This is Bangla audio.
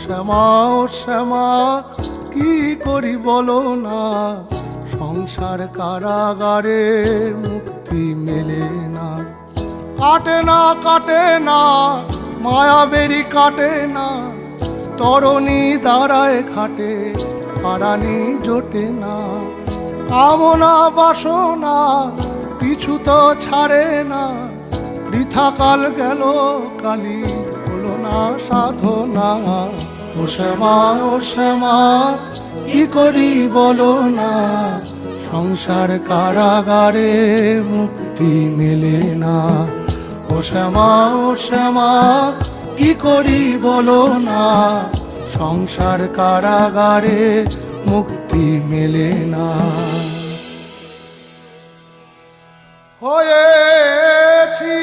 শ্যামা ও শ্যামা কি করি বলো না, সংসার কারাগারে মুক্তি মেলে না। কাটে না কাটে না মায়া বেরি কাটে না, তরণী দাঁড়ায় ঘাটে পারানি জোটে না। কামনা বাসনা পিছু তো ছাড়ে না, বৃথা কাল গেল কালি হলো না সাধনা। ও শ্যামা ও শ্যামা কি করি বলো না, সংসার কারাগারে মুক্তি মেলে না। ও শ্যামা ও শ্যামা কি করি বলো না, সংসার কারাগারে মুক্তি মেলে না। হয়েছি